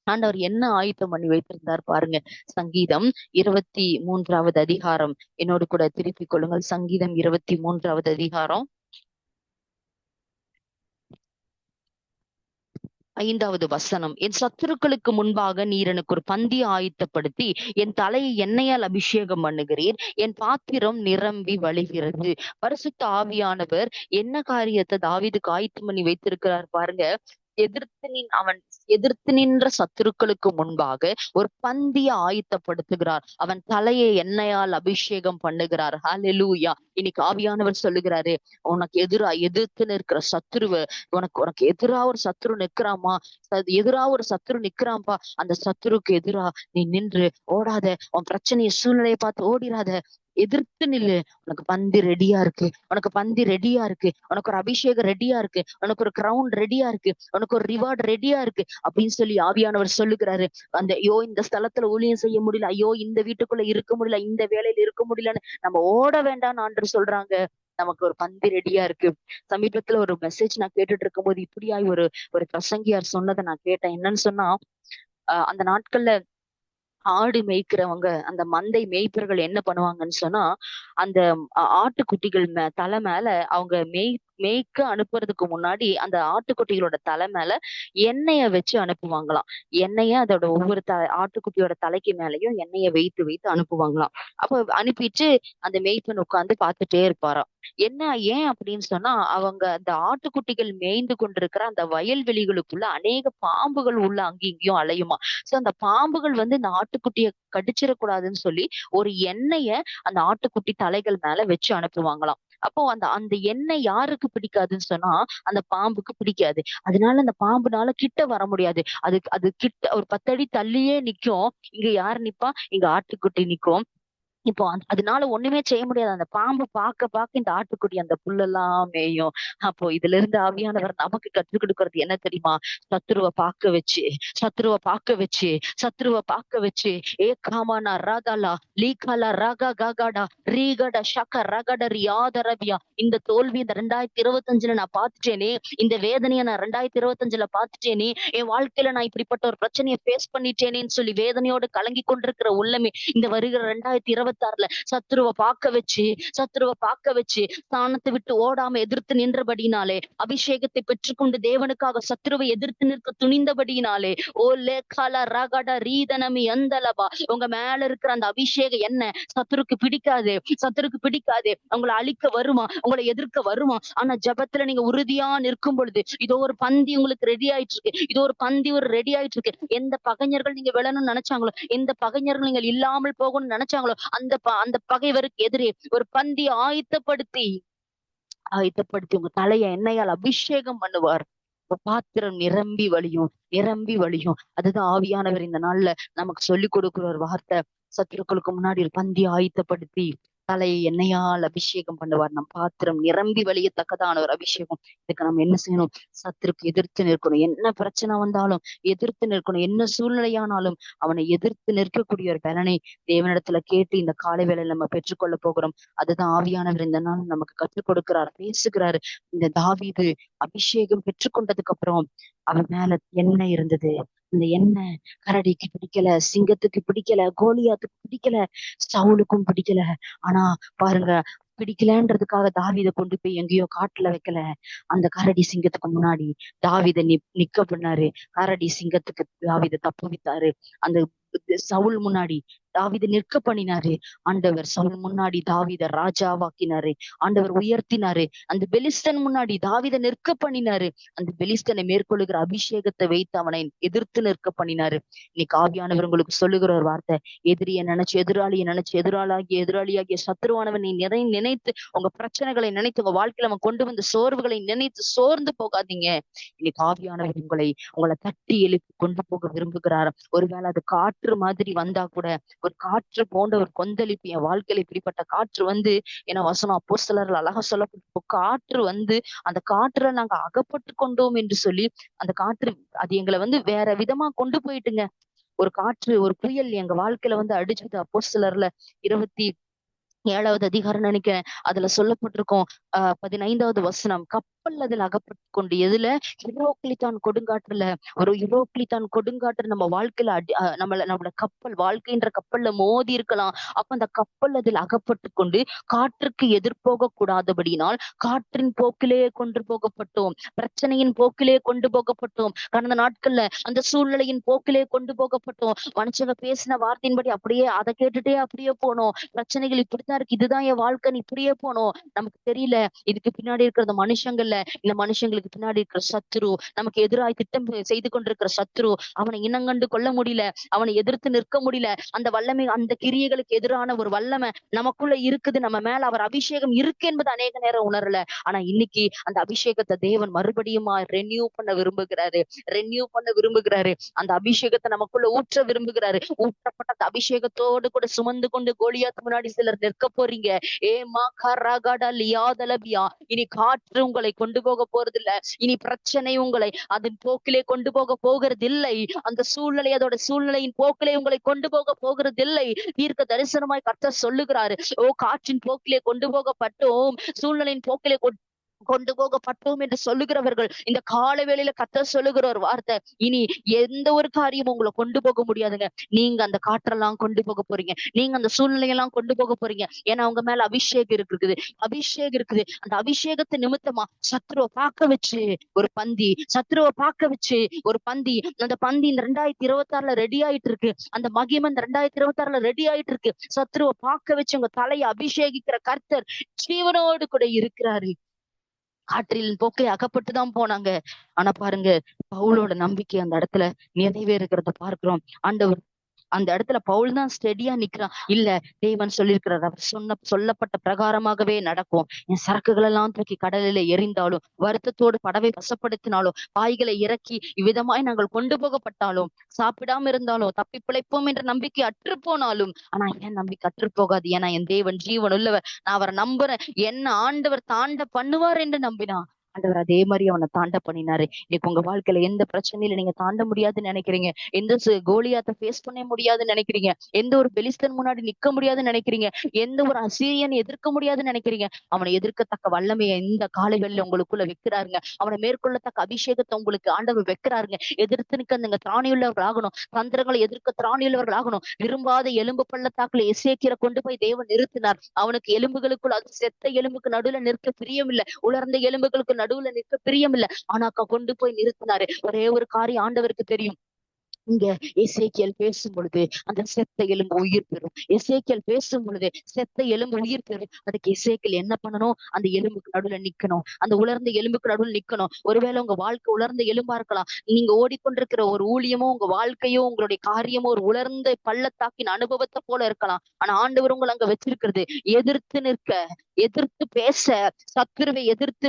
[SPEAKER 1] ஆண்டவர் என்ன ஆயத்தம் பண்ணி வைத்திருந்தார் பாருங்க. சங்கீதம் 23வது அதிகாரம் என்னோடு கூட திருப்பிக் கொள்ளுங்கள். சங்கீதம் 23வது அதிகாரம் 5வது வசனம். என் சத்துருக்களுக்கு முன்பாக நீர் எனக்கு ஒரு பந்தி ஆயத்தப்படுத்தி என் தலையை எண்ணெயால் அபிஷேகம் பண்ணுகிறீர். என் பாத்திரம் நிரம்பி வழிகிறது. பரிசுத்த ஆவியானவர் என்ன காரியத்தை தாவீதுக்கு ஆயத்தம் பண்ணி வைத்திருக்கிறார் பாருங்க. அவன் எதிர்த்து நின்ற சத்துருக்களுக்கு முன்பாக ஒரு பந்தியை ஆயத்தப்படுத்துகிறார். அவன் தலையை எண்ணெயால் அபிஷேகம் பண்ணுகிறார். ஹல்லேலூயா. இன்னைக்கு ஆவியானவர் சொல்லுகிறாரு, உனக்கு எதிர்த்து நிற்கிற சத்துருவ, உனக்கு உனக்கு எதிரா ஒரு சத்துரு நிக்கிறாமா, எதிரா ஒரு சத்துரு நிக்கிறான்பா, அந்த சத்துருக்கு எதிரா நீ நின்று ஓடாத. உன் பிரச்சனைய சூழ்நிலையை பார்த்து ஓடிராத, எதிர்த்து நில்லு. உனக்கு பந்தி ரெடியா இருக்கு, உனக்கு பந்தி ரெடியா இருக்கு, உனக்கு ஒரு அபிஷேகம் ரெடியா இருக்கு, உனக்கு ஒரு கிரவுண்ட் ரெடியா இருக்கு, உனக்கு ஒரு ரிவார்ட் ரெடியா இருக்கு அப்படின்னு சொல்லி ஆவியானவர் சொல்லுகிறாரு. ஐயோ இந்த ஸ்தலத்துல ஊழியம் செய்ய முடியல, ஐயோ இந்த வீட்டுக்குள்ள இருக்க முடியல, இந்த வேலையில இருக்க முடியலன்னு நம்ம ஓட வேண்டாம்னு ஆண்டு சொல்றாங்க. நமக்கு ஒரு பந்தி ரெடியா இருக்கு. சமீபத்துல ஒரு மெசேஜ் நான் கேட்டுட்டு இருக்கும் போது இப்படியாய் ஒரு ஒரு பிரசங்கியார் சொன்னதை நான் கேட்டேன். என்னன்னு சொன்னா, அந்த நாட்கள்ல ஆடு மேய்க்கிறவங்க, அந்த மந்தை மேய்ப்பர்கள் என்ன பண்ணுவாங்கன்னு சொன்னா, அந்த ஆட்டுக்குட்டிகள் தலை மேல அவங்க மேய்க்க அனுப்புறதுக்கு முன்னாடி அந்த ஆட்டுக்குட்டிகளோட தலை மேல எண்ணெய வச்சு அனுப்புவாங்களாம். அதோட ஒவ்வொரு ஆட்டுக்குட்டியோட தலைக்கு மேலயும் எண்ணெய வைத்து வைத்து அனுப்புவாங்களாம். அப்ப அனுப்பிட்டு அந்த மேய்ப்பன் உட்கார்ந்து பார்த்துட்டே இருப்பாராம். ஏன் அப்படின்னு சொன்னா, அவங்க அந்த ஆட்டுக்குட்டிகள் மேய்ந்து கொண்டிருக்கிற அந்த வயல்வெளிகளுக்குள்ள அநேக பாம்புகள் உள்ள அங்கேயும் இங்கேயும் அலையுமா. சோ அந்த பாம்புகள் வந்து இந்த ஆட்டுக்குட்டிய கடிச்சிடக்கூடாதுன்னு சொல்லி ஒரு எண்ணெய அந்த ஆட்டுக்குட்டி தலைகள் மேல வச்சு அனுப்புவாங்களாம். அப்போ அந்த அந்த எண்ணெய் யாருக்கு பிடிக்காதுன்னு சொன்னா, அந்த பாம்புக்கு பிடிக்காது. அதனால அந்த பாம்புனால கிட்ட வர முடியாது. அது அது கிட்ட ஒரு 10 அடி தள்ளியே நிக்கும். இங்க யார் நிப்பா? இங்க ஆட்டுக்குட்டி நிக்கும். இப்போ அதனால ஒண்ணுமே செய்ய முடியாது. அந்த பாம்பு பாக்க இந்த ஆட்டுக்குட்டி அந்த புல்லெல்லாம் மேயும். அப்போ இதுல இருந்து ஆவியானவர் நமக்கு கற்றுக் கொடுக்கிறது என்ன தெரியுமா? சத்துருவ பாக்க வச்சு, சத்துருவ பாக்க வச்சு, சத்துருவ பாக்க வச்சு, ஏகாமானா ராகாலா லீகாலா ராகா காகாடா ரீகட ஷக ரகட ரியாதரவியா. இந்த தோல்வி இந்த 2025ல நான் பாத்துட்டேனே, இந்த வேதனைய நான் 2025ல பாத்துட்டேனே, என் வாழ்க்கையில நான் இப்படிப்பட்ட ஒரு பிரச்சனையை ஃபேஸ் பண்ணிட்டேனேன்னு சொல்லி வேதனையோடு கலங்கி கொண்டிருக்கிற உள்ளமே இந்த வருகிற 2026ல சத்துருவ பாக்க வச்சு ஸ்தானத்தை விட்டு ஓடாம எதிர்த்து நின்றபடினாலே, அபிஷேகத்தை பெற்றுக்கொண்டு தேவனுக்காக சத்துருவை எதிர்த்து நிற்க துணிந்தபடியினாலே, ஓ லேகால ரகட ரீதனமி எந்தலபா, உங்க மேல இருக்கிற அந்த அபிஷேகம் என்ன சத்துருக்கு பிடிக்காது. சத்துருக்கு பிடிக்காது. உங்களை அழிக்க வருமா, உங்களை எதிர்க்க வருமா. ஆனா ஜபத்துல நீங்க உறுதியா நிற்கும் பொழுது இதோ ஒரு பந்தி உங்களுக்கு ரெடி ஆயிட்டு இருக்கு. இதோ ஒரு பந்தி ஒரு ரெடி ஆயிட்டு இருக்கு. எந்த பகைஞர்கள் நீங்க விழணும்னு நினைச்சாங்களோ, எந்த பகைஞர்கள் நீங்கள் இல்லாமல் போகணும்னு நினைச்சாங்களோ, அந்த பகைவருக்கு எதிரே ஒரு பந்தி ஆயத்தப்படுத்தி உங்க தலைய எண்ணெயால் அபிஷேகம் பண்ணுவார். பாத்திரம் நிரம்பி வழியும், நிரம்பி வழியும். அதுதான் ஆவியானவர் இந்த நாள்ல நமக்கு சொல்லிக் கொடுக்கிற ஒரு வார்த்தை. சத்துருக்களுக்கு முன்னாடி ஒரு பந்தி ஆயத்தப்படுத்தி தலையை எண்ணெயால் அபிஷேகம் பண்ணுவார். நம் பாத்திரம் நிரம்பி வழியத்தக்கதான ஒரு அபிஷேகம். இதுக்கு நம்ம என்ன செய்யணும்? சத்துருக்கு எதிர்த்து நிற்கணும். என்ன பிரச்சனை வந்தாலும் எதிர்த்து நிற்கணும். என்ன சூழ்நிலையானாலும் அவனை எதிர்த்து நிற்கக்கூடிய ஒரு பலனை தேவனிடத்துல கேட்டு இந்த காலை வேளையில நம்ம பெற்றுக்கொள்ள போகிறோம். அதுதான் ஆவியானவர் இந்த நாள் நமக்கு கற்றுக் கொடுக்கிறார், பேசுகிறாரு. இந்த தாவீது அபிஷேகம் பெற்றுக்கொண்டதுக்கு அப்புறம் அவன் மேல எண்ணெய் இருந்தது. இந்த எண்ணெய் கரடிக்கு பிடிக்கல, சிங்கத்துக்கு பிடிக்கல, கோலியாத்துக்கு பிடிக்கல, சவுலுக்கும் பிடிக்கல. ஆனா பாருங்க, பிடிக்கலன்றதுக்காக தாவீதை கொண்டு போய் எங்கேயோ காட்டுல வைக்கல. அந்த கரடி சிங்கத்துக்கு முன்னாடி தாவீதை நிக்க பண்ணாரு. கரடி சிங்கத்துக்கு தாவீதை தப்புவித்தாரு. அந்த சவுல் முன்னாடி தாவீதை நிற்க பண்ணினாரு. ஆண்டவர் சவுல் முன்னாடி தாவீதை ராஜாவாக்கினாரு. ஆண்டவர் உயர்த்தினாரு. அந்த பெலிஸ்தன் முன்னாடி தாவீதை நிற்க பண்ணினாரு. அந்த பெலிஸ்தனை மேற்கொள்ளுகிற அபிஷேகத்தை வைத்து அவனை எதிர்த்து நிற்க பண்ணினாரு. இன்னைக்கு ஆவியானவர் உங்களுக்கு சொல்லுகிற ஒரு வார்த்தை, எதிரியை நினைச்சு எதிராளியாகிய சத்துருவானவன் நீ நினைத்து உங்க பிரச்சனைகளை நினைத்து உங்க வாழ்க்கையில அவன் கொண்டு வந்த சோர்வுகளை நினைத்து சோர்ந்து போகாதீங்க. இன்னைக்கு ஆவியானவர் உங்களை தட்டி எழுப்பி கொண்டு போக விரும்புகிறார். ஒருவேளை அது காற்று மாதிரி வந்தா கூட, ஒரு காற்று போன்ற ஒரு கொந்தளிப்பு என் வாழ்க்கையில இப்படிப்பட்ட காற்று வந்து, ஏன்னா வசனம் அப்போஸ்தலர்கள் அழகா சொல்லப்பட்ட காற்று வந்து அந்த காற்றுல நாங்க அகப்பட்டு கொண்டோம் என்று சொல்லி, அந்த காற்று அது எங்களை வந்து வேற விதமா கொண்டு போயிட்டுங்க. ஒரு காற்று ஒரு புயல் எங்க வாழ்க்கையில வந்து அடிச்சது. அப்போஸ்தலர்ல 27வது அதிகாரம் நினைக்கிறேன். அதுல சொல்லப்பட்டிருக்கும் 15வது வசனம், கப்பல் அதில் அகப்பட்டு கொண்டு எதுல யுரோக்ளித்தான் கொடுங்காற்றுல ஒரு யுரோக்ளித்தான் கொடுங்காற்று நம்ம வாழ்க்கையில நம்மளோட கப்பல் வாழ்க்கைன்ற கப்பல்ல மோதி இருக்கலாம். அப்ப அந்த கப்பல் அதில் அகப்பட்டு கொண்டு காற்றுக்கு எதிர்போக கூடாதபடியினால் காற்றின் போக்கிலே கொண்டு போகப்பட்டோம். பிரச்சனையின் போக்கிலே கொண்டு போகப்பட்டோம். கடந்த நாட்கள்ல அந்த சூழ்நிலையின் போக்கிலே கொண்டு போகப்பட்டோம். மனுஷங்க பேசின வார்த்தையின்படி அப்படியே அதை கேட்டுட்டே அப்படியே போனோம். பிரச்சனைகள் இப்படித்தான் இருக்கு, இதுதான் என் வாழ்க்கைன்னு இப்படியே போனோம். நமக்கு தெரியல இதுக்கு பின்னாடி இருக்கிற மனுஷங்கள்ல இந்த மனுஷங்களுக்கு பின்னாடி இருக்கிற சத்துரு, நமக்கு எதிராய் திட்டம் செய்து கொண்டிருக்கிற சத்துரு, அவனை இனங்கண்டு கொள்ள முடியல, அவனை எதிர்த்து நிற்க முடியல. அந்த வல்லமை, அந்த கிரியைகளுக்கு எதிரான ஒரு வல்லமை நமக்குள்ள இருக்குது. நம்ம மேல அவர் அபிஷேகம் இருக்கு என்பது அநேக நேரம் உணரல. ஆனா இன்னைக்கு அந்த அபிஷேகத்தை தேவன் மறுபடியும் ரெனியூ பண்ண விரும்புகிறாரு. அந்த அபிஷேகத்தை நமக்குள்ள ஊற்ற விரும்புகிறாரு. ஊற்றப்பட்ட அந்த அபிஷேகத்தோடு கூட சுமந்து கொண்டு கோலியாத் முன்னாடி சிலர் நிற்க போறீங்க. இனி காற்று உங்களை கொண்டு போக போறதில்ல. இனி பிரச்சனை உங்களை அதன் போக்கிலே கொண்டு போக போகிறதில்லை. அந்த சூழ்நிலை அதோட சூழ்நிலையின் போக்கிலே உங்களை கொண்டு போக போகிறதில்லை. தீர்க்க தரிசனமாய் கர்த்தர் சொல்லுகிறாரு, ஓ காற்றின் போக்கிலே கொண்டு போகப்பட்டோம், சூழ்நிலையின் போக்கிலே கொண்டு போகப்பட்டோம் என்று சொல்லுகிறவர்கள் இந்த கால வேளையில கர்த்தர் சொல்லுகிற ஒரு வார்த்தை, இனி எந்த ஒரு காரியமும் உங்களை கொண்டு போக முடியாதுங்க. நீங்க அந்த காற்றெல்லாம் கொண்டு போக போறீங்க, நீங்க அந்த சூழ்நிலையெல்லாம் கொண்டு போக போறீங்க. ஏன்னா உங்க மேல அபிஷேகம் இருக்குது. அந்த அபிஷேகத்தை நிமித்தமா சத்ருவை பார்க்க வச்சு ஒரு பந்தி, அந்த பந்தி இந்த 2026 ரெடி ஆயிட்டு இருக்கு. அந்த மகிமை இந்த 2026 ரெடி ஆயிட்டு இருக்கு. சத்ருவை பார்க்க வச்சு உங்க தலையை அபிஷேகிக்கிற கர்த்தர் ஜீவனோடு கூட இருக்கிறாரு. காற்றில் போக்கை அகப்பட்டுதான் போனாங்க. ஆனா பாருங்க, பவுலோட நம்பிக்கை அந்த இடத்துல நிறைவேறுகிறத பார்க்கிறோம். ஆண்டவர் அந்த இடத்துல பவுல் தான் ஸ்டெடியா நிக்கிறான். இல்ல, தேவன் சொல்லியிருக்கிறார், அவர் சொல்லப்பட்ட பிரகாரமாகவே நடக்கும். என் சரக்குகள் எல்லாம் தூக்கி கடலில எறிந்தாலும், வருத்தத்தோடு படவை வசப்படுத்தினாலும், பாய்களை இறக்கி இவ்விதமாய் நாங்கள் கொண்டு போகப்பட்டாலும், சாப்பிடாம இருந்தாலும், தப்பி பிழைப்போம் என்ற நம்பிக்கை அற்று போனாலும், ஆனா என் நம்பிக்கை அற்று போகாது. ஏன்னா என் தேவன் ஜீவன் உள்ளவர், நான் அவரை நம்புறேன், என்ன ஆண்டவர் தாண்ட பண்ணுவார் என்று நம்பினான். ஆண்டவர் அதே மாதிரி அவனை தாண்ட பண்ணினாரு. இன்னைக்கு உங்க வாழ்க்கையில எந்த பிரச்சனையில நீங்க தாண்ட முடியாதுன்னு நினைக்கிறீங்க, எந்த கோலியாத்தை ஃபேஸ் பண்ண முடியாதுன்னு நினைக்கிறீங்க, எந்த ஒரு பெலிஸ்தன் முன்னாடி நிக்க முடியாதுன்னு நினைக்கிறீங்க, எந்த ஒரு அசீரியன் எதிர்க்க முடியாதுன்னு நினைக்கிறீங்க, அவனை எதிர்க்கத்தக்க வல்லமையை இந்த காலைகளில் உங்களுக்குள்ள வைக்கிறாருங்க. அவனை மேற்கொள்ளத்தக்க அபிஷேகத்தை உங்களுக்கு ஆண்டவர் வைக்கிறாருங்க. எதிர்த்து நிக்க நீங்க திராணியுள்ளவர்கள் ஆகணும், தந்திரங்களை எதிர்க்க திராணியுள்ளவர்கள் ஆகணும். விரும்பாத எலும்பு பள்ளத்தாக்குல எசேக்கியரை கொண்டு போய் தேவன் நிறுத்தினார். அவனுக்கு எலும்புகளுக்குள், அது செத்த எலும்புக்கு நடுவுல நிற்க பிரியம் இல்ல, உலர்ந்த எலும்புகளுக்கு நடுவுல நிற்க பிரியம் இல்ல. ஆனாக்கா கொண்டு போய் நிறுத்தினாரு. ஒரே ஒரு காரியம் ஆண்டவருக்கு தெரியும். இங்க எசேக்கியேல் பேசும் பொழுது அந்த செத்த எலும்பு உயிர் பெறும். எசேக்கியேல் பேசும் பொழுது செத்த எலும்பு உயிர் பெறும். அதுக்கு எசேக்கியேல் என்ன பண்ணணும்? அந்த எலும்புக்கு நடுவுல நிக்கணும், அந்த உலர்ந்த எலும்புக்கு நடுவுல நிக்கணும். ஒருவேளை உங்க வாழ்க்கை உலர்ந்த எலும்பா இருக்கலாம். நீங்க ஓடிக்கொண்டிருக்கிற ஒரு ஊழியமோ, உங்க வாழ்க்கையோ, உங்களுடைய காரியமோ ஒரு உலர்ந்த பள்ளத்தாக்கின் அனுபவத்தை போல இருக்கலாம். ஆனா ஆண்டவர் உங்களை அங்க வச்சிருக்கிறது எதிர்த்து நிற்க, எதிர்த்து பேச, சத்துருவை எதிர்த்து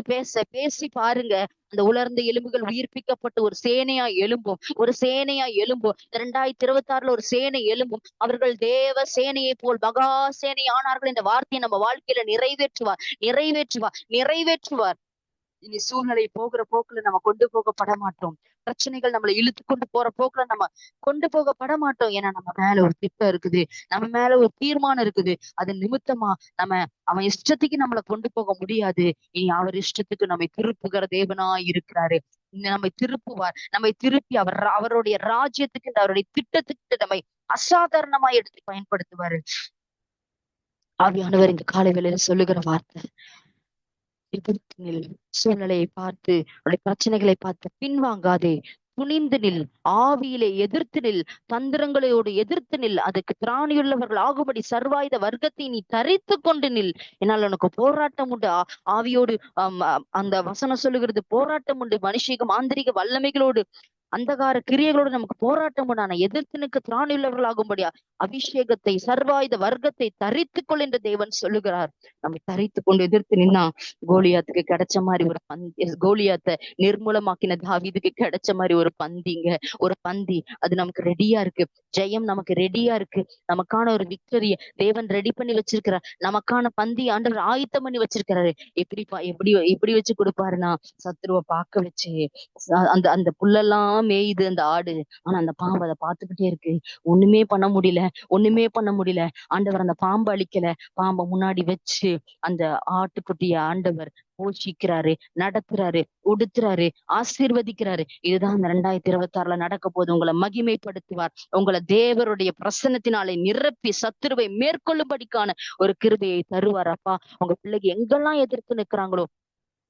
[SPEAKER 1] பேசி பாருங்க. அந்த உலர்ந்த எலும்புகள் உயிர்ப்பிக்கப்பட்டு ஒரு சேனையா எழும்பும். 2026 ஒரு சேனை எழும்பும். அவர்கள் தேவ சேனையை போல் மகா சேனை ஆனார்கள் என்ற வார்த்தையை நம்ம வாழ்க்கையில நிறைவேற்றுவார். இனி சூழ்நிலை போகிற போக்குல நம்ம கொண்டு போகப்பட மாட்டோம். பிரச்சனைகள் நம்மளை இழுத்து கொண்டு போற போக்குல நம்ம கொண்டு போகப்பட மாட்டோம். ஏன்னா நம்ம மேல ஒரு திட்டம் இருக்குது, நம்ம மேல ஒரு தீர்மானம் இருக்குது. அது நிமித்தமா அவன் இஷ்டத்துக்கு நம்மளை கொண்டு போக முடியாது. இனி அவர் இஷ்டத்துக்கு நம்மை திருப்புகிற தேவனா இருக்கிறாரு. நம்மை திருப்புவார். நம்மை திருப்பி அவருடைய ராஜ்யத்துக்கு, அவருடைய திட்டத்துக்கு நம்மை அசாதாரணமா எடுத்து பயன்படுத்துவாரு. ஆவியானவர் இந்த காலை வேளையில சொல்லுகிற வார்த்தை, எதிர்த்து நில். சூழ்நிலையை பார்த்து, அவருடைய பிரச்சனைகளை பார்த்து பின்வாங்காதே, துணிந்து நில். ஆவியிலே எதிர்த்து நில், தந்திரங்களோடு எதிர்த்து நில். அதுக்கு திராணியுள்ளவர்கள் ஆகும்படி சர்வாயுத வர்க்கத்தை நீ தரித்து கொண்டு நில். என்னால் உனக்கு போராட்டம் உண்டு. ஆவியோடு அந்த வசனம் சொல்லுகிறது, போராட்டம் உண்டு. மனுஷிக மாந்திரிக வல்லமைகளோடு, அந்தகார கிரியைகளோடு நமக்கு போராட்டம் உண்டு. ஆனா எதிர்த்தனுக்கு திராணியுள்ளவர்கள் ஆகும்படியா அபிஷேகத்தை, சர்வாயுத வர்க்கத்தை தரித்துக்கொள் என்று தேவன் சொல்லுகிறார். நம்மை தரித்து கொண்டு எதிர்த்து நின்னா கோலியாத்துக்கு கிடைச்ச மாதிரி ஒரு பந்தி, கோலியாத்தை நிர்மூலமாக்கின தாவீதுக்கு கிடைச்ச மாதிரி ஒரு பந்தி அது நமக்கு ரெடியா இருக்கு. ஜெயம் நமக்கு ரெடியா இருக்கு. நமக்கான ஒரு விக்டரிய தேவன் ரெடி பண்ணி வச்சிருக்கிறார். நமக்கான பந்தி ஆண்டவர் ஆயத்தம் பண்ணி வச்சிருக்கிறாரு. எப்படி வச்சு கொடுப்பாருன்னா, சத்ருவை பார்க்க வச்சு அந்த அந்த புல்லெல்லாம் மேயுது அந்த ஆடு. ஆனா அந்த பாம்பு அதை பார்த்துக்கிட்டே இருக்கு. ஒண்ணுமே பண்ண முடியல, ஒண்ணுமே பண்ண முடியல. ஆண்டவர் அந்த பாம்பை அழிக்கல. பாம்பை முன்னாடி வச்சு அந்த ஆட்டுக்குட்டிய ஆண்டவர் போஷிக்கிறாரு, நடத்துறாரு, உடுத்துறாரு, ஆசீர்வதிக்கிறாரு. இதுதான் இந்த 2026ல நடக்க போது. உங்களை மகிமைப்படுத்துவார். உங்களை தேவருடைய பிரசன்னத்தினாலே நிரப்பி சத்துருவை மேற்கொள்ளும்படிக்கான ஒரு கிருபையை தருவார். அப்பா, உங்க பிள்ளைக்கு எங்கெல்லாம் எதிர்த்து நிக்கிறாங்களோ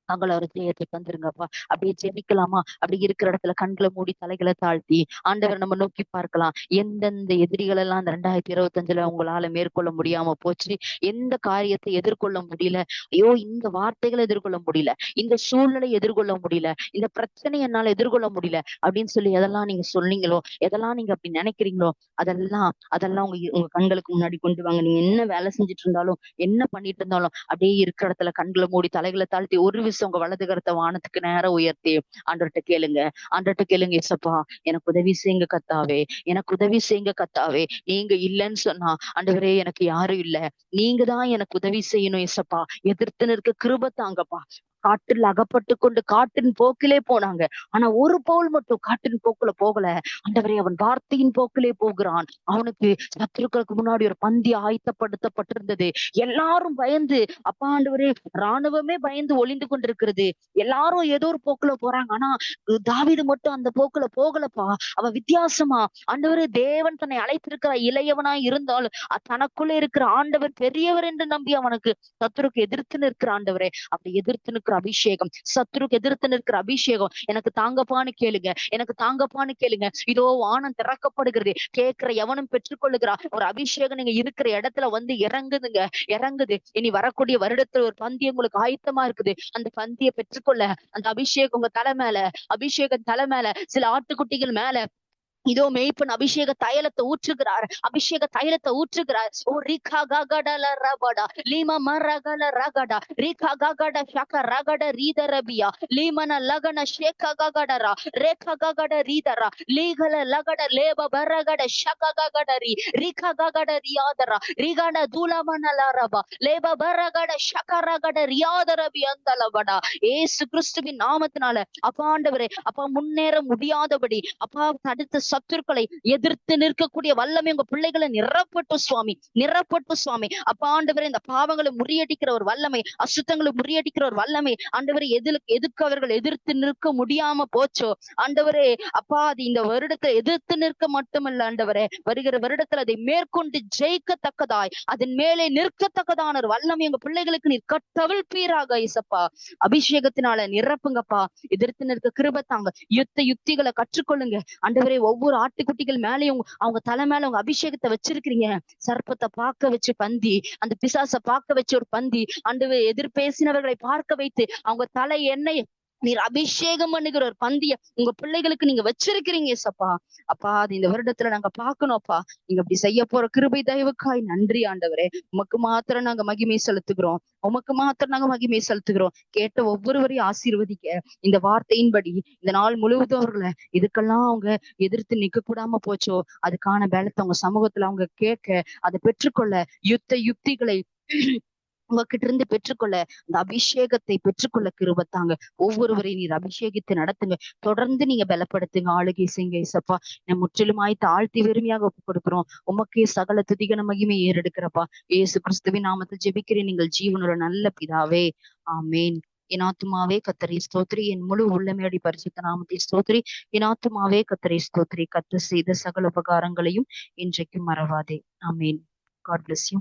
[SPEAKER 1] அங்கள ஒரு ஜெயத்தை தந்துருங்கப்பா. அப்படியே ஜெபிக்கலாமா? அப்படி இருக்கிற இடத்துல கண்களை மூடி தலைகளை தாழ்த்தி ஆண்டவர் நம்ம நோக்கி பார்க்கலாம். எந்தெந்த எதிரிகள் எல்லாம் அந்த 2025ல உங்களால மேற்கொள்ள முடியாம போச்சு, எந்த காரியத்தை எதிர்கொள்ள முடியல, ஐயோ இந்த வார்த்தைகளை எதிர்கொள்ள முடியல, இந்த சூழ்நிலை எதிர்கொள்ள முடியல, இந்த பிரச்சனை என்னால எதிர்கொள்ள முடியல அப்படின்னு சொல்லி எதெல்லாம் நீங்க சொன்னீங்களோ, எதெல்லாம் நீங்க அப்படி நினைக்கிறீங்களோ, அதெல்லாம் அதெல்லாம் உங்க உங்க கண்களுக்கு முன்னாடி கொண்டு வாங்க. நீங்க என்ன வேலை செஞ்சுட்டு இருந்தாலும், என்ன பண்ணிட்டு இருந்தாலும், அப்படியே இருக்கிற இடத்துல கண்களை மூடி தலைகளை தாழ்த்தி ஒரு விஷயம் உங்க வலது கரத்தை வானத்துக்கு நேரம் உயர்த்தி ஆண்டவர்ட்ட கேளுங்க. ஆண்டவர்ட்ட கேளுங்க, ஏசப்பா எனக்கு உதவி செய்யுங்க கத்தாவே, எனக்கு உதவி செய்யுங்க கத்தாவே. நீங்க இல்லைன்னு சொன்னா ஆண்டவரே எனக்கு யாரும் இல்ல, நீங்க தான் எனக்கு உதவி செய்யணும் ஏசப்பா. எதிர்த்து நிற்க கிருபை தாங்கப்பா. காட்டில் அகப்பட்டு கொண்டு காட்டின் போக்கிலே போனாங்க. ஆனா ஒரு பவுல் மட்டும் காட்டின் போக்குல போகல. ஆண்டவரே அவன் வார்த்தையின் போக்கிலே போகிறான். அவனுக்கு சத்துருக்களுக்கு முன்னாடி ஒரு பந்தி ஆயத்தப்படுத்தப்பட்டிருந்தது. எல்லாரும் பயந்து, அப்பா ஆண்டவரே, ராணுவமே பயந்து ஒளிந்து கொண்டிருக்கிறது. எல்லாரும் ஏதோ ஒரு போக்குல போறாங்க. ஆனா தாவீது மட்டும் அந்த போக்குல போகலப்பா. அவன் வித்தியாசமா, ஆண்டவரே, தேவன் தன்னை அழைத்திருக்கிற இளையவனாய் இருந்தாலும் தனக்குள்ள இருக்கிற ஆண்டவர் பெரியவர் என்று நம்பி அவனுக்கு சத்துருக்கு எதிர்த்து நிற்கிற ஆண்டவரே, அப்படி எதிர்த்து நிற்கிற அபிஷேகம், சத்துருக்கு எதிர்த்து நிற்கிற அபிஷேகம் எனக்கு தாங்கப்பான்னு கேளுங்க, எனக்கு தாங்கப்பான்னு கேளுங்க. இதோ வானம் திறக்கப்படுகிறது. கேட்கிற எவனும் பெற்றுக்கொள்ளுகிறா ஒரு அபிஷேகம் நீங்க இருக்கிற இடத்துல வந்து இறங்குதுங்க, இறங்குது. இனி வரக்கூடிய வருடத்துல ஒரு பந்தி உங்களுக்கு ஆயத்தமா இருக்குது. அந்த பந்தியை பெற்றுக்கொள்ள அந்த அபிஷேகம் உங்க தலை மேல, அபிஷேகம் தலை மேல, சில ஆட்டுக்குட்டிகள் மேல இதோ மேய்ப்பன் அபிஷேக தைலத்தை ஊற்றுகிறார், அபிஷேக தைலத்தை ஊற்றுகிறார். ஓ ரீகா காகடல ரபடா லீமா மரகல ரகடா ரீகா காகட ஷக ரகட ரீதரபியா லீமன லகன ஷேக காகடரா ரேகா காகட ரீதரா லீகல லகட லேப பரகட ஷக காகடரி ரீகா காகட ரியாதரா ரீகட தூலமன லரபா லேப பரகட ஷக ரகட ரியாதரபி அந்தலபடா. ஏசு கிறிஸ்துவின் நாமத்தினால அப்பா ஆண்டவரே, அப்பா முன்னேற முடியாதபடி அப்பா தடுத்த சத்துருக்களை எதிர்த்து நிற்கக்கூடிய வல்லமை உங்க பிள்ளைகளை நிரப்பட்டு சுவாமி, நிரப்பட்டு சுவாமி. அப்பா ஆண்டவரே, இந்த பாவங்களை முறியடிக்கிற ஒரு வல்லமை, அசுத்தங்களை முறியடிக்கிற ஒரு வல்லமை ஆண்டவரே, எதுக்கு அவர்கள் எதிர்த்து நிற்க முடியாம போச்சோ ஆண்டவரே, அப்பா அது இந்த வருடத்தை எதிர்த்து நிற்க மட்டுமல்ல ஆண்டவரே, வருகிற வருடத்துல அதை மேற்கொண்டு ஜெயிக்கத்தக்கதாய் அதன் மேலே நிற்கத்தக்கதான ஒரு வல்லமை உங்க பிள்ளைகளுக்கு நீர் கட்டவிழ்ப்பீராக இசப்பா. அபிஷேகத்தினால நிரப்புங்கப்பா. எதிர்த்து நிற்க கிருபை தாங்க. யுத்திகளை கற்றுக்கொள்ளுங்க ஆண்டவரே. ஒவ்வொரு ஆட்டுக்குட்டிகள் மேலேயும் அவங்க தலை மேல உங்க அபிஷேகத்தை வச்சிருக்கிறீங்க. சர்ப்பத்தை பார்க்க வச்சு பந்தி, அந்த பிசாசை பார்க்க வச்சு ஒரு பந்தி, ஆண்டவரே, எதிர் பேசினவர்களை பார்க்க வைத்து அவங்க தலை எண்ணெய் நீர் அபிஷேகம் பண்ணுகிற ஒரு பந்திய உங்க பிள்ளைகளுக்கு நீங்க வச்சிருக்கிறீங்க ஏசப்பா. அப்பா அது இந்த வருடத்துல நாங்க பாக்கணும்ப்பா. நீங்க அப்படி செய்ய போற கிருபை தயவுக்காய் நன்றி ஆண்டவரே. உமக்கு மாத்திரம் நாங்க மகிமை செலுத்துகிறோம், உமக்கு மாத்திரம் நாங்க மகிமை செலுத்துகிறோம். கேட்ட ஒவ்வொருவரையும் ஆசீர்வதிக்க இந்த வார்த்தையின்படி இந்த நாள் முழுவதும் அவர்களை இதுக்கெல்லாம் அவங்க எதிர்த்து நிக்க கூடாம போச்சோ அதுக்கான பலத்தை அவங்க சமூகத்துல அவங்க கேட்க அதை பெற்றுக்கொள்ள யுத்திகளை உங்ககிட்ட இருந்து பெற்றுக்கொள்ள அந்த அபிஷேகத்தை பெற்றுக்கொள்ள கிருபத்தாங்க. ஒவ்வொருவரையும் நீர் அபிஷேகித்து நடத்துங்க. தொடர்ந்து நீங்க பலப்படுத்துங்க, ஆளுகை செய்யுங்க இசப்பா. நான் முற்றிலுமாய் தாழ்த்தி வெறுமையாக ஒப்புக் கொடுக்கிறோம். உமக்கே சகல துதிகன மகிமை ஏறெடுக்கிறப்பா. ஏசு கிறிஸ்துவின் நாமத்தில் ஜெபிக்கிறேன் நீங்கள் ஜீவனோட நல்ல பிதாவே, ஆமேன். என் ஆத்துமாவே கத்தரை ஸ்தோத்ரி, என் முழு உள்ளமையடி பரிசுத்த நாமத்தை ஸ்தோத்ரி. என் ஆத்துமாவே கத்தரை ஸ்தோத்ரி. கத்த செய்த சகல உபகாரங்களையும் இன்றைக்கும் மறவாதே. ஆமேன். God bless you.